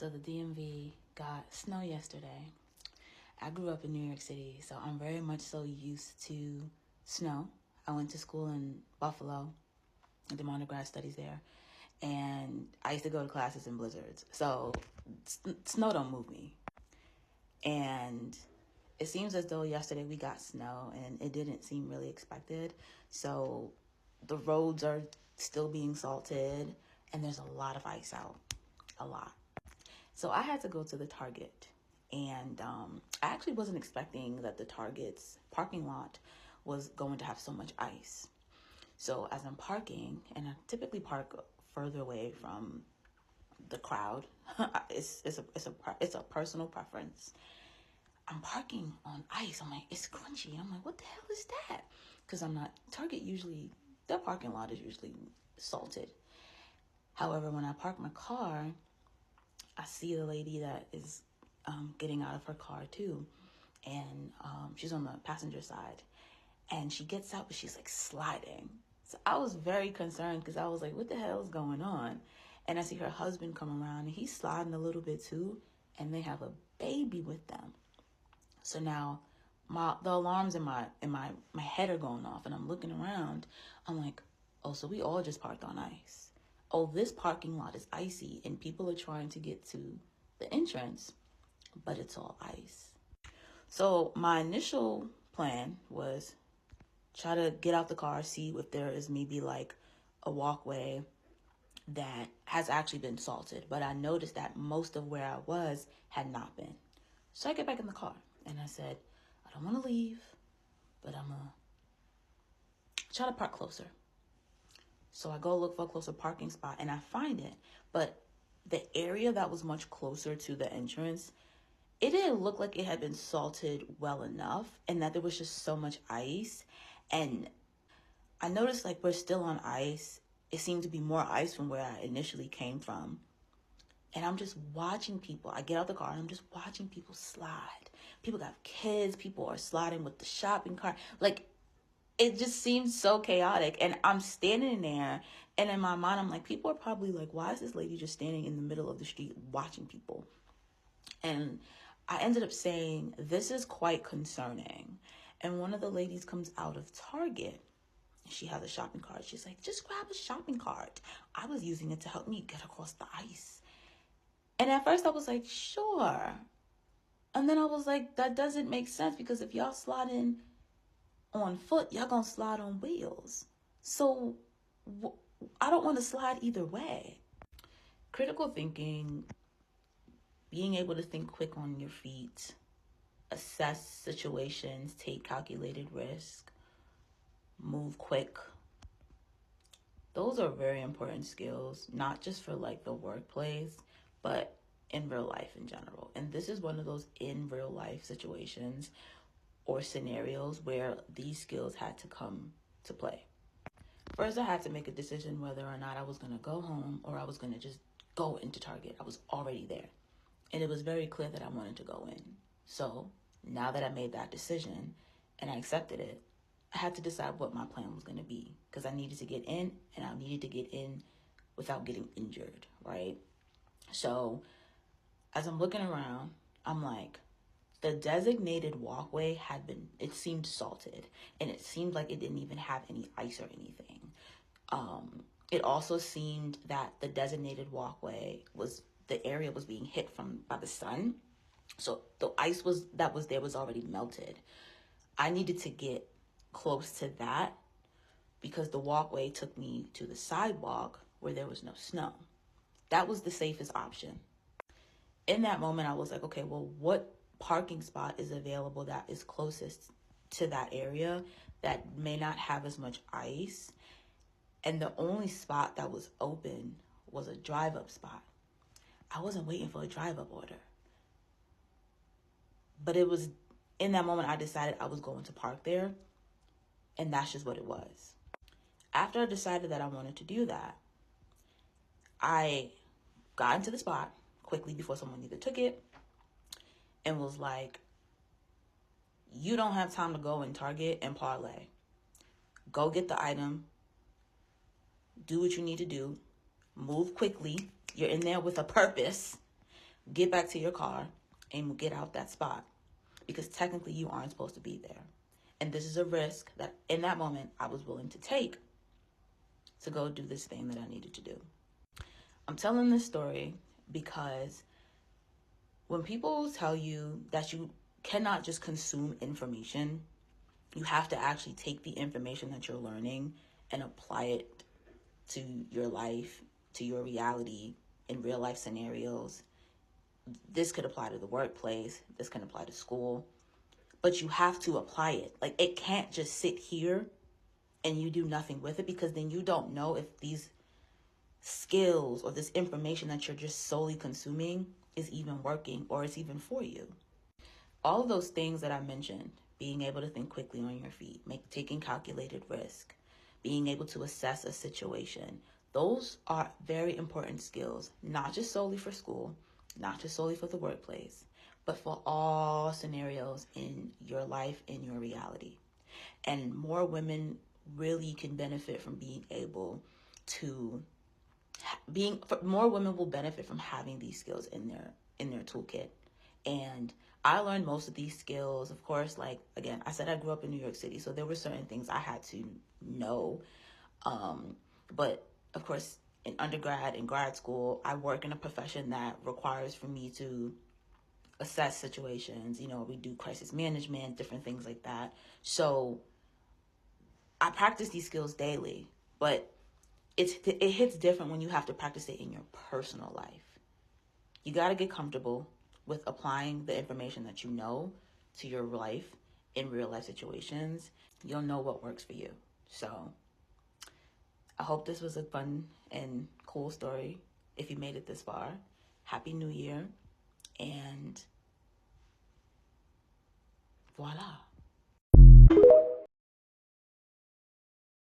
So the DMV got snow yesterday. I grew up in New York City, so I'm very much so used to snow. I went to school in Buffalo. I did my undergrad studies there. And I used to go to classes in blizzards. So snow don't move me. And it seems as though yesterday we got snow and it didn't seem really expected. So the roads are still being salted and there's a lot of ice out. A lot. So I had to go to the Target, and I actually wasn't expecting that the Target's parking lot was going to have so much ice. So as I'm parking, and I typically park further away from the crowd, it's a personal preference. I'm parking on ice. I'm like, it's crunchy. I'm like, what the hell is that? Because Target usually, their parking lot is usually salted. However, when I park my car, I see the lady that is getting out of her car too. And she's on the passenger side. And she gets out, but she's like sliding. So I was very concerned because I was like, what the hell is going on? And I see her husband come around and he's sliding a little bit too. And they have a baby with them. So now the alarms in my head are going off and I'm looking around. I'm like, oh, so we all just parked on ice. Oh, this parking lot is icy and people are trying to get to the entrance, but it's all ice. So my initial plan was try to get out the car, see if there is maybe like a walkway that has actually been salted. But I noticed that most of where I was had not been. So I get back in the car and I said, I don't want to leave, but I'm going to try to park closer. So I go look for a closer parking spot and I find it. But the area that was much closer to the entrance, it didn't look like it had been salted well enough and that there was just so much ice. And I noticed like we're still on ice. It seemed to be more ice from where I initially came from. And I'm just watching people. I get out the car and I'm just watching people slide. People got kids. People are sliding with the shopping cart. Like, it just seems so chaotic. And I'm standing there and in my mind, I'm like, people are probably like, why is this lady just standing in the middle of the street watching people? And I ended up saying, this is quite concerning. And one of the ladies comes out of Target. She has a shopping cart. She's like, just grab a shopping cart. I was using it to help me get across the ice. And at first I was like, sure. And then I was like, that doesn't make sense because if y'all sliding on foot, y'all gonna slide on wheels. So I don't want to slide either way. Critical thinking, being able to think quick on your feet, assess situations, take calculated risk, move quick. Those are very important skills, not just for like the workplace, but in real life in general. And this is one of those in real life situations or scenarios where these skills had to come to play. First, I had to make a decision whether or not I was going to go home or I was going to just go into Target. I was already there. And it was very clear that I wanted to go in. So now that I made that decision and I accepted it, I had to decide what my plan was going to be because I needed to get in and I needed to get in without getting injured, right? So as I'm looking around, I'm like, the designated walkway it seemed salted and it seemed like it didn't even have any ice or anything. It also seemed that the designated walkway the area was being hit by the sun. So the ice that was there was already melted. I needed to get close to that because the walkway took me to the sidewalk where there was no snow. That was the safest option. In that moment, I was like, okay, well, what parking spot is available that is closest to that area that may not have as much ice? And the only spot that was open was a drive-up spot. I wasn't waiting for a drive-up order. But it was in that moment I decided I was going to park there. And that's just what it was. After I decided that I wanted to do that, I got into the spot quickly before someone either took it and was like, you don't have time to go in Target and parlay. Go get the item. Do what you need to do. Move quickly. You're in there with a purpose. get back to your car and get out that spot, because technically you aren't supposed to be there. And this is a risk that in that moment I was willing to take to go do this thing that I needed to do. I'm telling this story because when people tell you that you cannot just consume information, you have to actually take the information that you're learning and apply it to your life, to your reality, in real life scenarios. This could apply to the workplace. This can apply to school. But you have to apply it. Like, it can't just sit here and you do nothing with it, because then you don't know if these skills or this information that you're just solely consuming is even working or is even for you. All of those things that I mentioned, being able to think quickly on your feet, taking calculated risk, being able to assess a situation, those are very important skills, not just solely for school, not just solely for the workplace, but for all scenarios in your life, in your reality. And more women really can benefit from being able to more women will benefit from having these skills in their toolkit. And I learned most of these skills, of course, like, again, I said I grew up in New York City, so there were certain things I had to know. But of course, in undergrad and grad school, I work in a profession that requires for me to assess situations. We do crisis management, different things like that. So I practice these skills daily, but it hits different when you have to practice it in your personal life. You got to get comfortable with applying the information that you know to your life in real life situations. You'll know what works for you. So I hope this was a fun and cool story. If you made it this far, Happy New Year, and voila.